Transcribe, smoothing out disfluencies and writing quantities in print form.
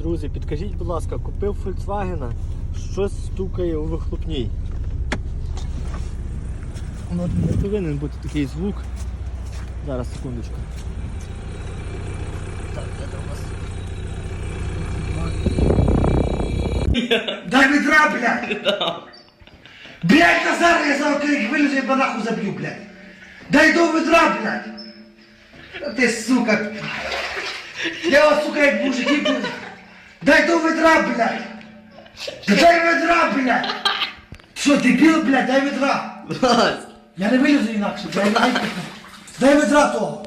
Друзі, підкажіть, будь ласка, купив Volkswagen, щось стукає у вихлопній. Ну, не повинен бути такий звук. Зараз, секундочку. Так, де там у нас? Дай ведра, блядь! Блядь, Назар, я за крик вылезу, я нахуй забью, блядь! Дай до ведра, блядь! Ты, сука! Я вас, сука, як мужики, блядь! Дай до ведра, блядь! Да дай ведра, блядь! Що, дебіл, блядь, дай ведра! Я не вилізу інакше, блядь, дай ведра того!